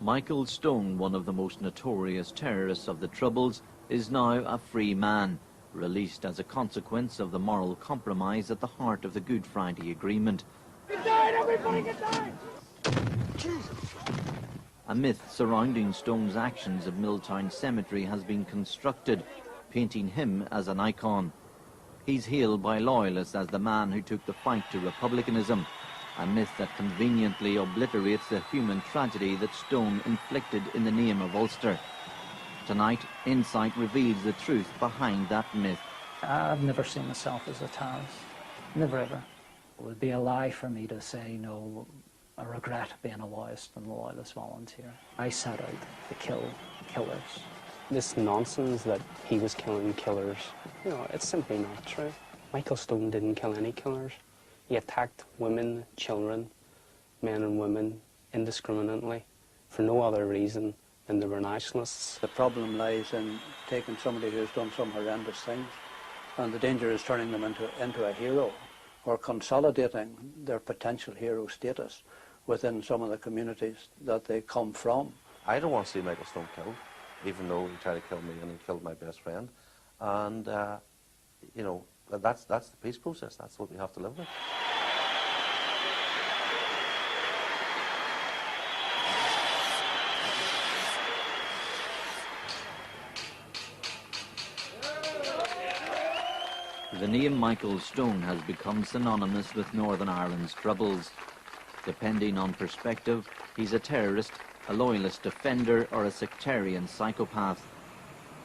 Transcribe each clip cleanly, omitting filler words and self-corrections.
Michael Stone, one of the most notorious terrorists of the Troubles, is now a free man, released as a consequence of the moral compromise at the heart of the Good Friday Agreement. Get down, everybody, get down! A myth surrounding Stone's actions at Milltown Cemetery has been constructed, painting him as an icon. He's hailed by loyalists as the man who took the fight to republicanism, a myth that conveniently obliterates the human tragedy that Stone inflicted in the name of Ulster. Tonight, Insight reveals the truth behind that myth. I've never seen myself as a terrorist. Never ever. It would be a lie for me to say, no, I regret being a loyalist and loyalist volunteer. I set out to kill killers. This nonsense that he was killing killers, you know, it's simply not true. Michael Stone didn't kill any killers. He attacked women, children, men and women indiscriminately for no other reason than they were nationalists. The problem lies in taking somebody who's done some horrendous things, and the danger is turning them into a hero, or consolidating their potential hero status within some of the communities that they come from. I don't want to see Michael Stone killed, even though he tried to kill me and he killed my best friend. And, you know, that's the peace process. That's what we have to live with. The name Michael Stone has become synonymous with Northern Ireland's troubles. Depending on perspective, he's a terrorist, a loyalist offender, or a sectarian psychopath.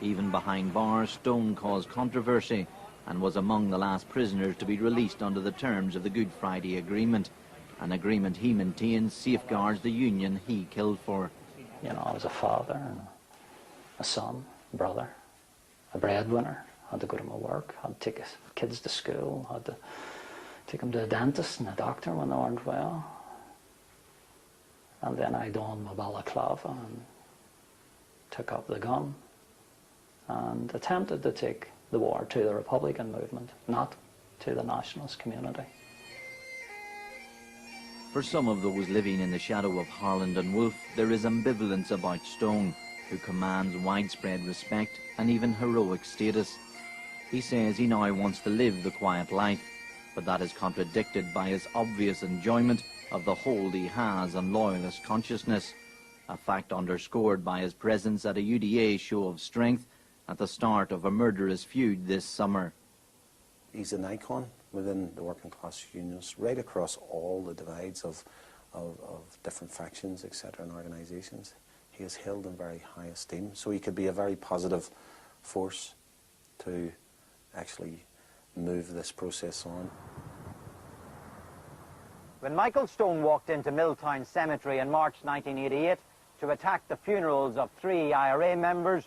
Even behind bars, Stone caused controversy and was among the last prisoners to be released under the terms of the Good Friday Agreement, an agreement he maintains safeguards the union he killed for. You know, I was a father, and a son, a brother, a breadwinner. Had to go to my work, had to take kids to school, had to take them to a dentist and a doctor when they weren't well. And then I donned my balaclava and took up the gun and attempted to take the war to the Republican movement, not to the nationalist community. For some of those living in the shadow of Harland and Wolff, there is ambivalence about Stone, who commands widespread respect and even heroic status. He says he now wants to live the quiet life, but that is contradicted by his obvious enjoyment of the hold he has on loyalist consciousness, a fact underscored by his presence at a UDA show of strength at the start of a murderous feud this summer. He's an icon within the working class unions, right across all the divides of different factions, etc., and organisations. He is held in very high esteem, so he could be a very positive force to actually move this process on. When Michael Stone walked into Milltown Cemetery in March 1988 to attack the funerals of 3 IRA members,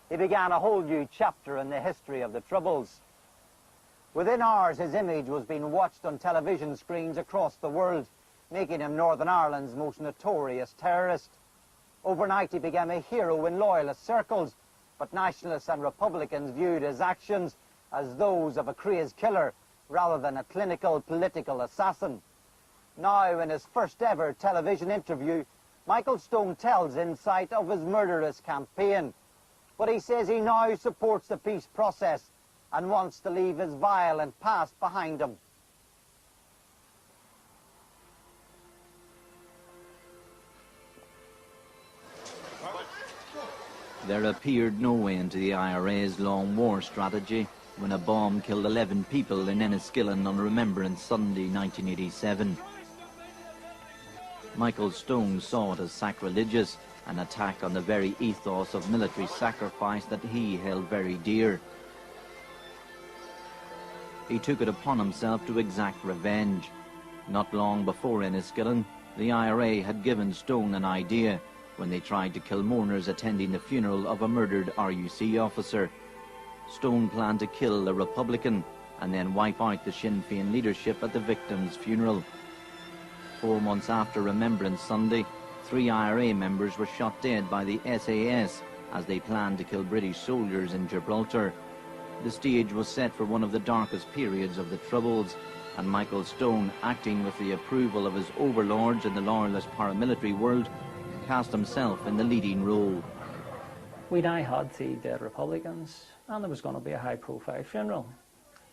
he began a whole new chapter in the history of the Troubles. Within hours, his image was being watched on television screens across the world, making him Northern Ireland's most notorious terrorist. Overnight, he became a hero in loyalist circles, but nationalists and Republicans viewed his actions as those of a crazed killer rather than a clinical political assassin. Now, in his first ever television interview, Michael Stone tells Insight of his murderous campaign. But he says he now supports the peace process and wants to leave his violent past behind him. There appeared no end to the IRA's long war strategy when a bomb killed 11 people in Enniskillen on Remembrance Sunday 1987. Michael Stone saw it as sacrilegious, an attack on the very ethos of military sacrifice that he held very dear. He took it upon himself to exact revenge. Not long before Enniskillen, the IRA had given Stone an idea when they tried to kill mourners attending the funeral of a murdered RUC officer. Stone planned to kill a Republican and then wipe out the Sinn Féin leadership at the victim's funeral. 4 months after Remembrance Sunday, 3 IRA members were shot dead by the SAS as they planned to kill British soldiers in Gibraltar. The stage was set for one of the darkest periods of the Troubles, and Michael Stone, acting with the approval of his overlords in the loyalist paramilitary world, cast himself in the leading role. We now had the dead Republicans, and there was going to be a high-profile funeral.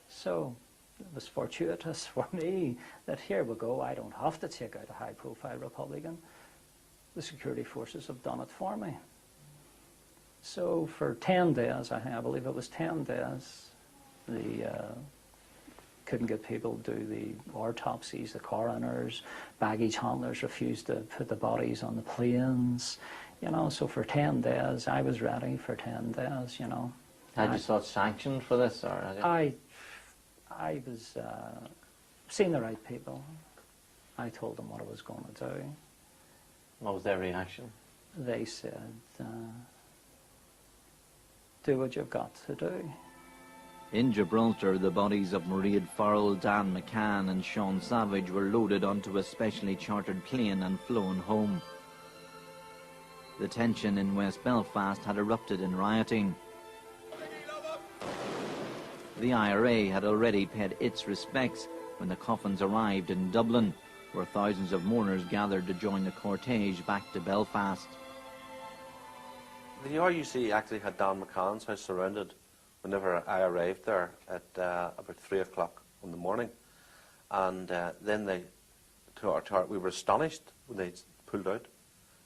So it was fortuitous for me that here we go, I don't have to take out a high-profile Republican. The security forces have done it for me. So for 10 days, I believe it was 10 days, couldn't get people to do the autopsies, the coroners, baggage handlers refused to put the bodies on the planes, you know, so for 10 days, I was ready for 10 days, you know. Had you sought sanction for this, or? I was seeing the right people. I told them what I was going to do. What was their reaction? They said, do what you've got to do. In Gibraltar, the bodies of Mairead Farrell, Dan McCann and Sean Savage were loaded onto a specially chartered plane and flown home. The tension in West Belfast had erupted in rioting. The IRA had already paid its respects when the coffins arrived in Dublin, where thousands of mourners gathered to join the cortege back to Belfast. The RUC actually had Dan McCann's house surrounded whenever I arrived there at about 3 o'clock in the morning. And then we were astonished when they pulled out.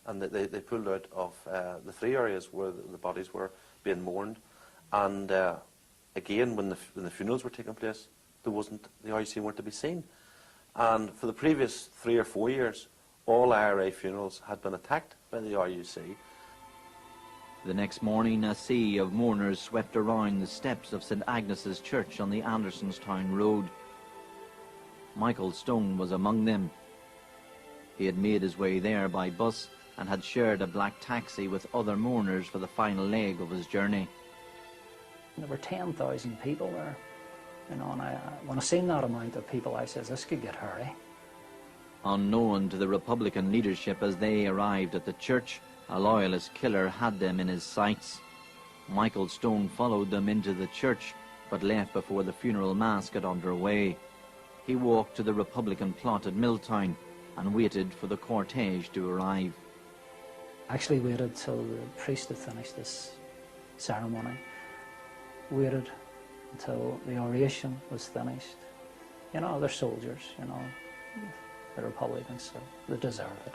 And they pulled out of the 3 areas where the bodies were being mourned. And again, when the funerals were taking place, the RUC weren't to be seen. And for the previous 3 or 4 years, all IRA funerals had been attacked by the RUC. The next morning, a sea of mourners swept around the steps of St Agnes's Church on the Andersonstown Road. Michael Stone was among them. He had made his way there by bus and had shared a black taxi with other mourners for the final leg of his journey. There were 10,000 people there, you know, and when I seen that amount of people, I says, this could get hairy. Unknown to the Republican leadership as they arrived at the church, a loyalist killer had them in his sights. Michael Stone followed them into the church, but left before the funeral mass got underway. He walked to the Republican plot at Milltown and waited for the cortege to arrive. I actually waited till the priest had finished this ceremony. Waited until the oration was finished. You know, they're soldiers, you know, they're Republicans, so they deserve it.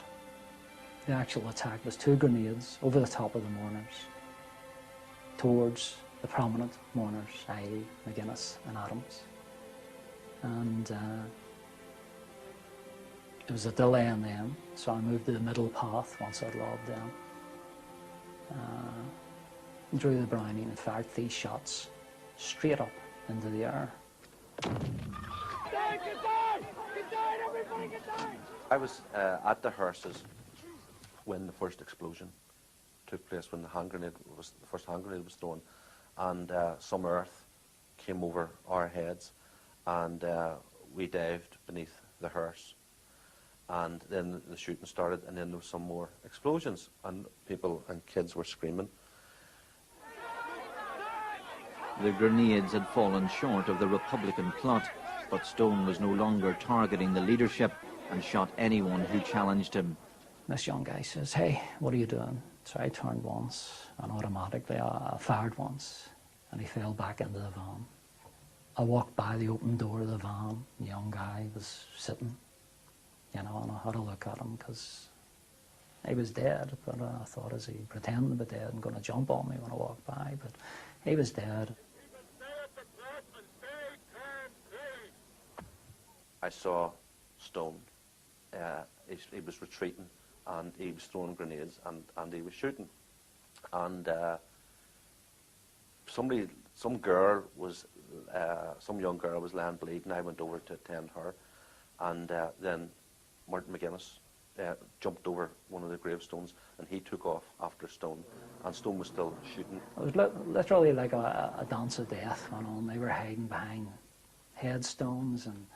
The actual attack was 2 grenades over the top of the mourners towards the prominent mourners, i.e. McGuinness and Adams. And there was a delay in them, so I moved to the middle path once I'd logged them. Drew the Browning and fired 3 shots straight up into the air. Get down! Get down! Everybody get down! I was at the hearses when the first explosion took place, when the first hand grenade was thrown, and some earth came over our heads, and we dived beneath the hearse. And then the shooting started, and then there was some more explosions, and people and kids were screaming. The grenades had fallen short of the Republican plot, but Stone was no longer targeting the leadership and shot anyone who challenged him. This young guy says, hey, what are you doing? So I turned once, and automatically I fired once, and he fell back into the van. I walked by the open door of the van, the young guy was sitting, you know, and I had a look at him because he was dead, but I thought, is he pretending to be dead and going to jump on me when I walked by? But he was dead. I saw Stone. He was retreating, and he was throwing grenades, and he was shooting. And some young girl was lying bleeding. I went over to attend her, and then Martin McGuinness jumped over one of the gravestones, and he took off after Stone, and Stone was still shooting. It was literally like a dance of death went on. They were hiding behind headstones, and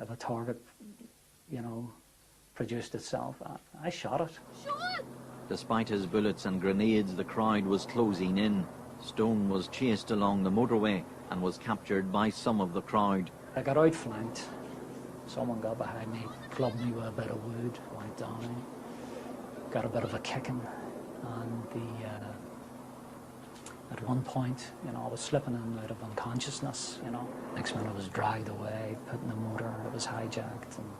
if a target, you know, produced itself, I shot it. Despite his bullets and grenades, the crowd was closing in. Stone was chased along the motorway and was captured by some of the crowd. I got outflanked. Someone got behind me, clubbed me with a bit of wood, went down. got a bit of a kicking, and at one point, you know, I was slipping in and out of unconsciousness, you know. Next minute I was dragged away, put in the motor, it was hijacked, and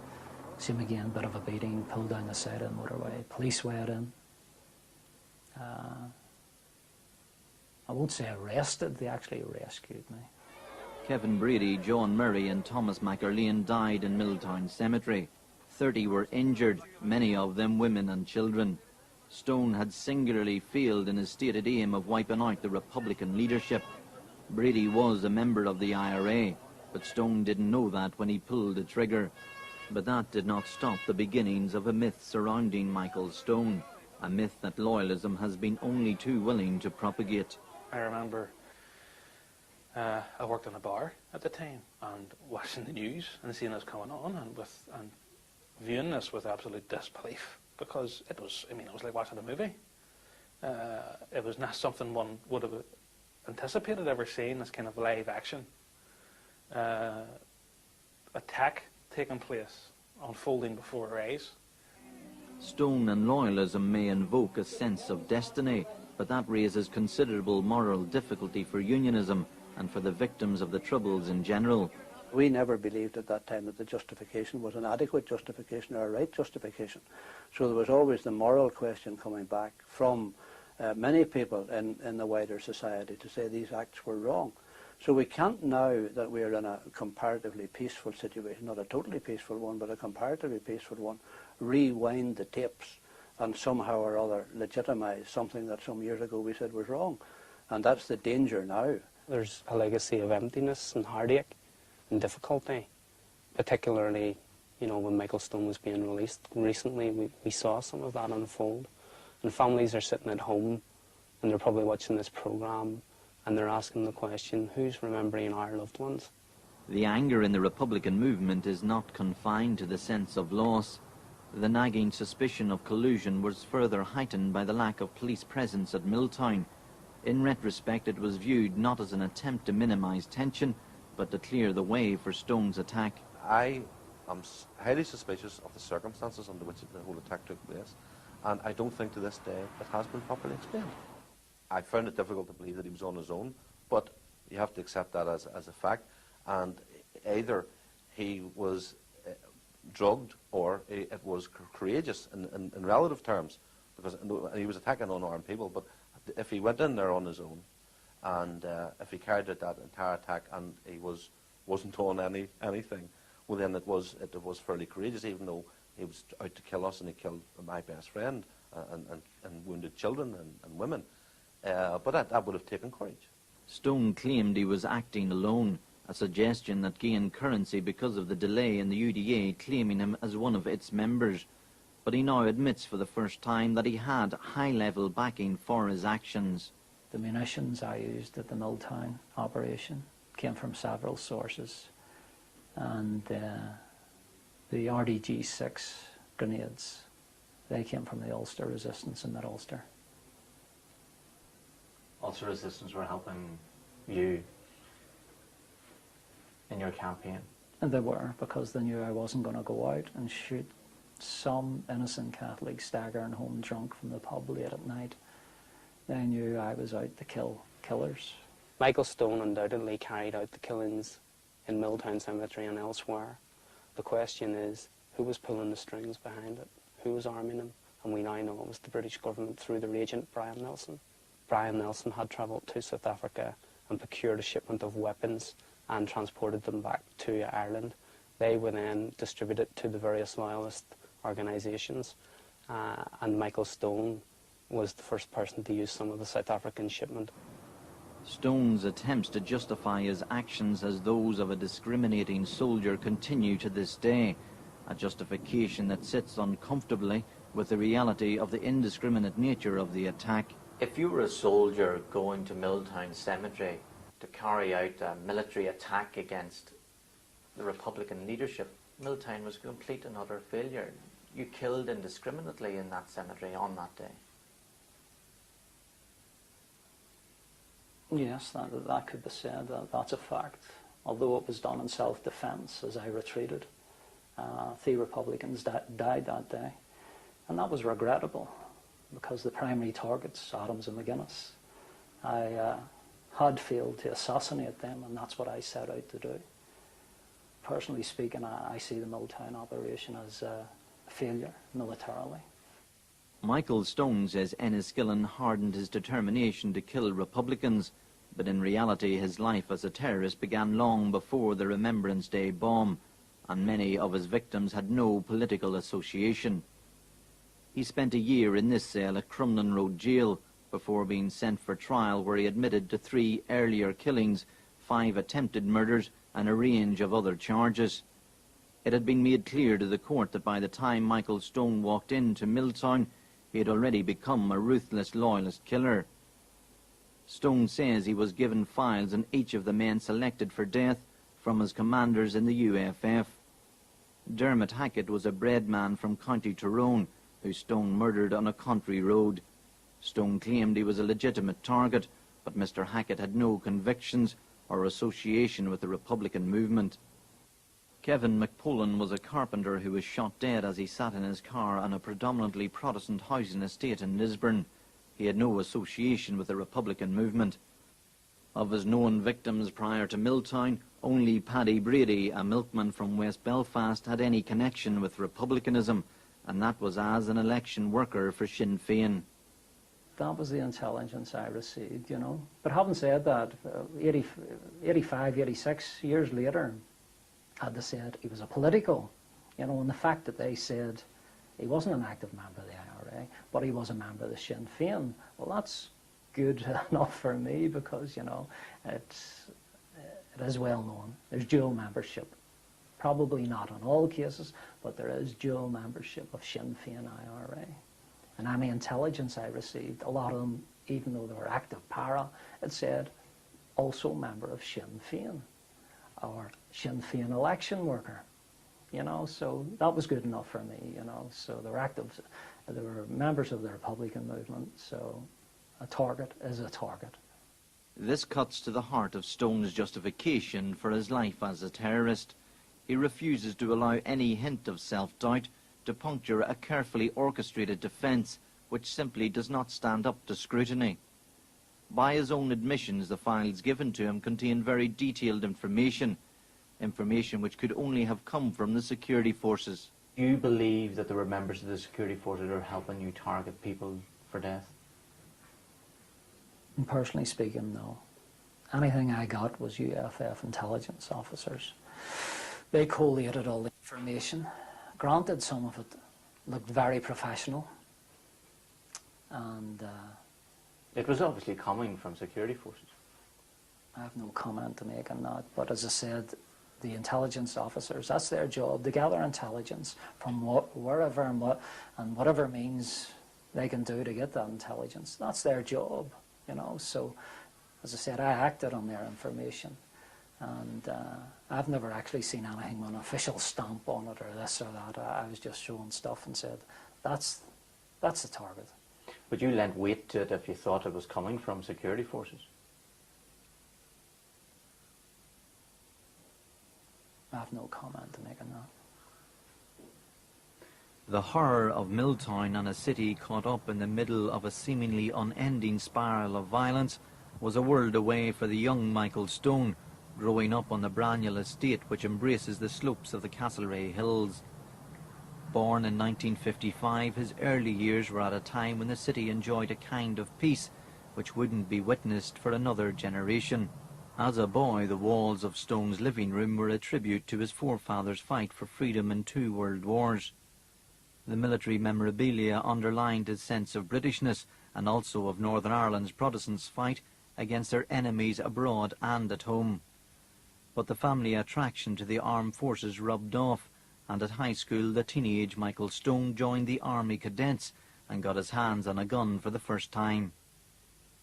same again, bit of a beating, pulled down the side of the motorway, police went in. I won't say arrested, they actually rescued me. Kevin Brady, John Murray and Thomas McErlean died in Milltown Cemetery. 30 were injured, many of them women and children. Stone had singularly failed in his stated aim of wiping out the Republican leadership. Brady was a member of the IRA, but Stone didn't know that when he pulled the trigger. But that did not stop the beginnings of a myth surrounding Michael Stone, a myth that loyalism has been only too willing to propagate. I remember I worked in a bar at the time and watching the news and seeing this coming on and viewing this with absolute disbelief, because it was, I mean, it was like watching a movie. It was not something one would have anticipated ever seeing, this kind of live action attack taking place, unfolding before our eyes. Stone and loyalism may invoke a sense of destiny, but that raises considerable moral difficulty for unionism and for the victims of the Troubles in general. We never believed at that time that the justification was an adequate justification or a right justification. So there was always the moral question coming back from many people in the wider society to say these acts were wrong. So we can't, now that we're in a comparatively peaceful situation, not a totally peaceful one, but a comparatively peaceful one, rewind the tapes and somehow or other legitimise something that some years ago we said was wrong. And that's the danger now. There's a legacy of emptiness and heartache and difficulty, particularly, you know, when Michael Stone was being released. Recently we saw some of that unfold, and families are sitting at home and they're probably watching this programme and they're asking the question, who's remembering our loved ones? The anger in the Republican movement is not confined to the sense of loss. The nagging suspicion of collusion was further heightened by the lack of police presence at Milltown. In retrospect, it was viewed not as an attempt to minimise tension, but to clear the way for Stone's attack. I am highly suspicious of the circumstances under which the whole attack took place, and I don't think to this day it has been properly explained. I found it difficult to believe that he was on his own, but you have to accept that as a fact, and either he was drugged or it was courageous in relative terms, because he was attacking unarmed people. But if he went in there on his own, and if he carried out that entire attack and he wasn't on anything, well then it was fairly courageous, even though he was out to kill us and he killed my best friend and wounded children and women. But that would have taken courage. Stone claimed he was acting alone, a suggestion that gained currency because of the delay in the UDA claiming him as one of its members. But he now admits for the first time that he had high-level backing for his actions. The munitions I used at the Milltown operation came from several sources, and the RDG-6 grenades, they came from the Ulster Resistance in Mid-Ulster. Ulster Resistance were helping you in your campaign? And they were, because they knew I wasn't going to go out and shoot some innocent Catholic staggering home drunk from the pub late at night. They knew I was out to kill killers. Michael Stone undoubtedly carried out the killings in Milltown Cemetery and elsewhere. The question is, who was pulling the strings behind it? Who was arming him? And we now know it was the British government through their agent, Brian Nelson. Brian Nelson had travelled to South Africa and procured a shipment of weapons and transported them back to Ireland. They were then distributed to the various loyalist organisations, and Michael Stone was the first person to use some of the South African shipment. Stone's attempts to justify his actions as those of a discriminating soldier continue to this day, a justification that sits uncomfortably with the reality of the indiscriminate nature of the attack. If you were a soldier going to Milltown Cemetery to carry out a military attack against the Republican leadership, Milltown was a complete and utter failure. You killed indiscriminately in that cemetery on that day. Yes, that could be said. That's a fact. Although it was done in self-defence as I retreated. 3 Republicans died that day. And that was regrettable. because the primary targets, Adams and McGuinness, I had failed to assassinate them, and that's what I set out to do. Personally speaking, I see the Milltown operation as a failure militarily. Michael Stone says Enniskillen hardened his determination to kill Republicans, but in reality his life as a terrorist began long before the Remembrance Day bomb, and many of his victims had no political association. He spent a year in this cell at Crumlin Road Jail before being sent for trial, where he admitted to 3 earlier killings, 5 attempted murders and a range of other charges. It had been made clear to the court that by the time Michael Stone walked into Milltown, he had already become a ruthless loyalist killer. Stone says he was given files on each of the men selected for death from his commanders in the UFF. Dermot Hackett was a bred man from County Tyrone, who Stone murdered on a country road. Stone claimed he was a legitimate target, but Mr. Hackett had no convictions or association with the Republican movement. Kevin McPullen was a carpenter who was shot dead as he sat in his car on a predominantly Protestant housing estate in Lisburn. He had no association with the Republican movement. Of his known victims prior to Milltown, only Paddy Brady, a milkman from West Belfast, had any connection with republicanism, and that was as an election worker for Sinn Féin. That was the intelligence I received, you know. But having said that, 85, 86 years later, had they said he was a political, you know, and the fact that they said he wasn't an active member of the IRA, but he was a member of the Sinn Féin, well, that's good enough for me, because, you know, it is well known. There's dual membership. Probably not on all cases, but there is dual membership of Sinn Féin IRA. And any intelligence I received, a lot of them, even though they were active para, it said also member of Sinn Féin or Sinn Féin election worker, you know, so that was good enough for me, you know. So they were active, they were members of the Republican movement, so a target is a target. This cuts to the heart of Stone's justification for his life as a terrorist. He refuses to allow any hint of self-doubt to puncture a carefully orchestrated defence which simply does not stand up to scrutiny. By his own admissions, the files given to him contain very detailed information which could only have come from the security forces. Do you believe that there were members of the security forces that are helping you target people for death? And personally speaking, no. Anything I got was UFF intelligence officers. They collated all the information. Granted, some of it looked very professional, and it was obviously coming from security forces. I have no comment to make on that, but as I said, the intelligence officers, that's their job, to gather intelligence from wherever and whatever means they can do to get that intelligence. That's their job, you know. So, as I said, I acted on their information. And I've never actually seen anything with an official stamp on it or this or that. I was just showing stuff and said, that's the target. But you lent weight to it if you thought it was coming from security forces? I have no comment to make on that. The horror of Milltown and a city caught up in the middle of a seemingly unending spiral of violence was a world away for the young Michael Stone, growing up on the Braniel estate which embraces the slopes of the Castlereagh Hills. Born in 1955, his early years were at a time when the city enjoyed a kind of peace which wouldn't be witnessed for another generation. As a boy, the walls of Stone's living room were a tribute to his forefathers' fight for freedom in 2 world wars. The military memorabilia underlined his sense of Britishness and also of Northern Ireland's Protestants' fight against their enemies abroad and at home. But the family attraction to the armed forces rubbed off, and at high school the teenage Michael Stone joined the Army Cadets and got his hands on a gun for the first time.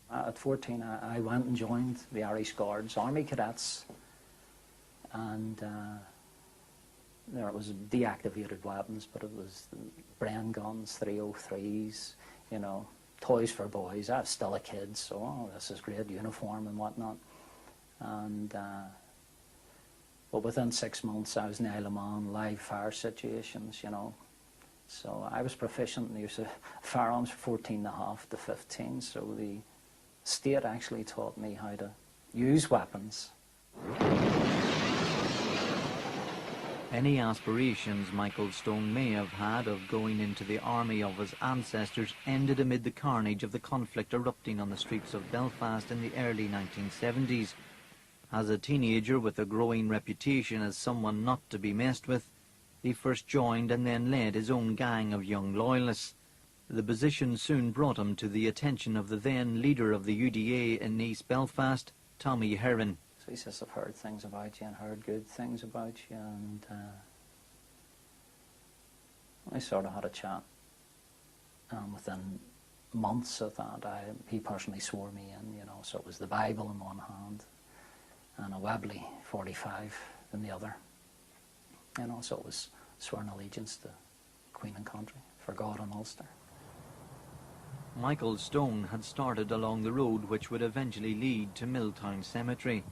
At 14, I went and joined the Irish Guards, Army Cadets, and there it was deactivated weapons, but it was Bren guns, 303s, you know, toys for boys. I was still a kid, so oh, this is great, uniform and whatnot. And but within 6 months, I was in Isle of Man, live fire situations, you know, So I was proficient in the use of firearms from 14.5 to 15, so the state actually taught me how to use weapons. Any aspirations Michael Stone may have had of going into the army of his ancestors ended amid the carnage of the conflict erupting on the streets of Belfast in the early 1970s. As a teenager with a growing reputation as someone not to be messed with, he first joined and then led his own gang of young loyalists. The position soon brought him to the attention of the then leader of the UDA in East Belfast, Tommy Heron. So he says, I've heard things about you and heard good things about you, and I sort of had a chat. Within months of that, he personally swore me in, you know, so it was the Bible in one hand and a Webley 45 in the other. You know, so it was sworn allegiance to Queen and country, for God and Ulster. Michael Stone had started along the road which would eventually lead to Milltown Cemetery.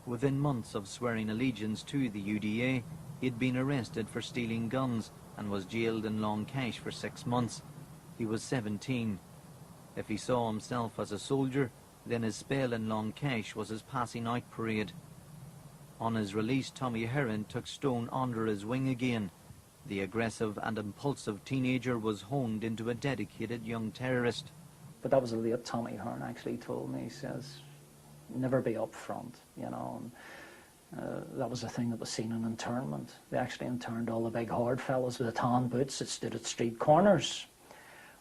Within months of swearing allegiance to the UDA, he had been arrested for stealing guns and was jailed in Long Cash for 6 months. He was 17. If he saw himself as a soldier, then his spell in Long Cash was his passing out parade. On his release, Tommy Heron took Stone under his wing again. The aggressive and impulsive teenager was honed into a dedicated young terrorist. But that was a late Tommy Hearn actually told me. He says, never be up front, you know. And, that was a thing that was seen in internment. They actually interned all the big hard fellas with the tan boots that stood at street corners,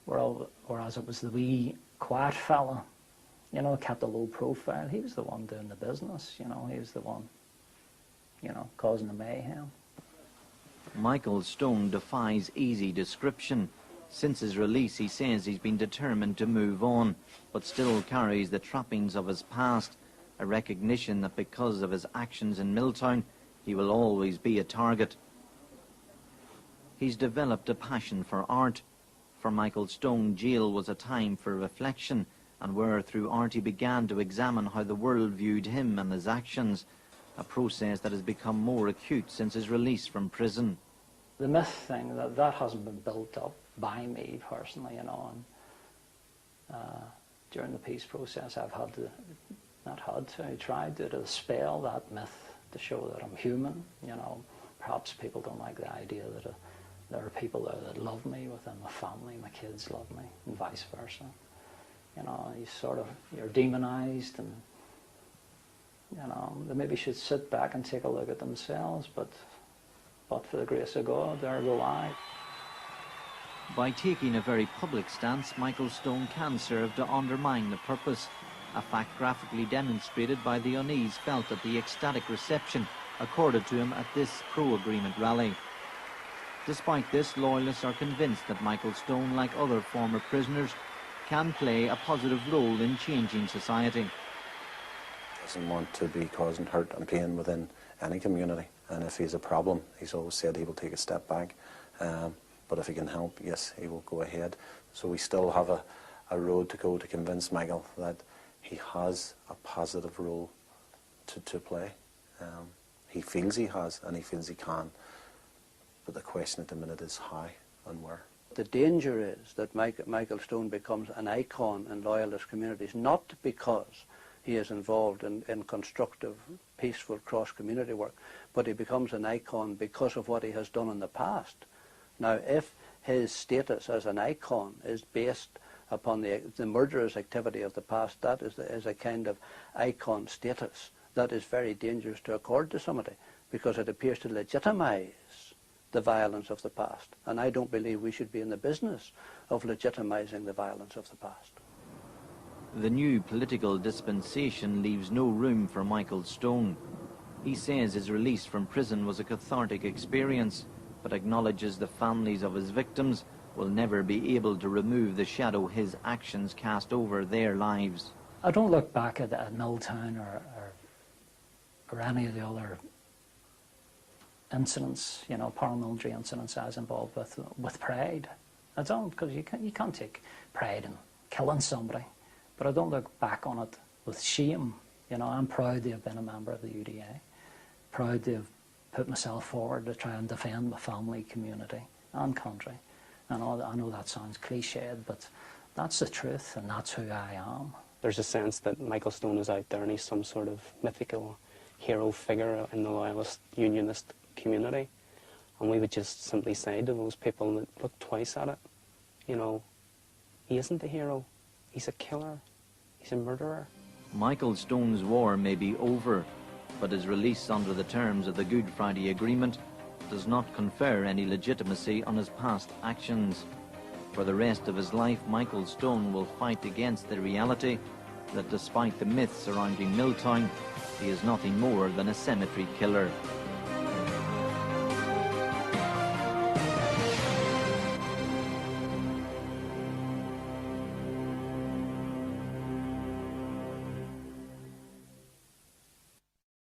whereas it was the wee quiet fella, you know, kept a low profile. He was the one doing the business, you know. He was the one, you know, causing the mayhem. Michael Stone defies easy description. Since his release, he says he's been determined to move on, but still carries the trappings of his past, a recognition that because of his actions in Milltown, he will always be a target. He's developed a passion for art. For Michael Stone, jail was a time for reflection, and where through art he began to examine how the world viewed him and his actions, a process that has become more acute since his release from prison. The myth thing, that hasn't been built up by me personally, you know, and during the peace process I've had to, I tried to dispel that myth to show that I'm human, you know. Perhaps people don't like the idea that there are people there that love me within my family, my kids love me, and vice versa. You know, you're demonized, and, you know, they maybe should sit back and take a look at themselves, but for the grace of God, there go I. By taking a very public stance, Michael Stone can serve to undermine the purpose, a fact graphically demonstrated by the unease felt at the ecstatic reception accorded to him at this pro-agreement rally. Despite this, loyalists are convinced that Michael Stone, like other former prisoners, can play a positive role in changing society. He doesn't want to be causing hurt and pain within any community, and if he's a problem, he's always said he will take a step back. But if he can help, yes, he will go ahead. So we still have a road to go to convince Michael that he has a positive role to play. He feels he has, and he feels he can. But the question at the minute is how and where. The danger is that Michael Stone becomes an icon in loyalist communities, not because he is involved in constructive, peaceful cross-community work, but he becomes an icon because of what he has done in the past. Now, if his status as an icon is based upon the murderous activity of the past, that is a kind of icon status that is very dangerous to accord to somebody, because it appears to legitimize the violence of the past. And I don't believe we should be in the business of legitimizing the violence of the past. The new political dispensation leaves no room for Michael Stone. He says his release from prison was a cathartic experience, but acknowledges the families of his victims will never be able to remove the shadow his actions cast over their lives. I don't look back at Milltown or any of the other incidents, you know, paramilitary incidents I was involved with pride. I don't, because you can't take pride in killing somebody. But I don't look back on it with shame. You know, I'm proud to have been a member of the UDA, proud to have put myself forward to try and defend my family, community and country. And I know that sounds cliched, but that's the truth, and that's who I am. There's a sense that Michael Stone is out there and he's some sort of mythical hero figure in the Loyalist Unionist community. And we would just simply say to those people that look twice at it, you know, he isn't a hero, he's a killer, he's a murderer. Michael Stone's war may be over, but his release under the terms of the Good Friday Agreement does not confer any legitimacy on his past actions. For the rest of his life, Michael Stone will fight against the reality that despite the myths surrounding Milltown, he is nothing more than a cemetery killer.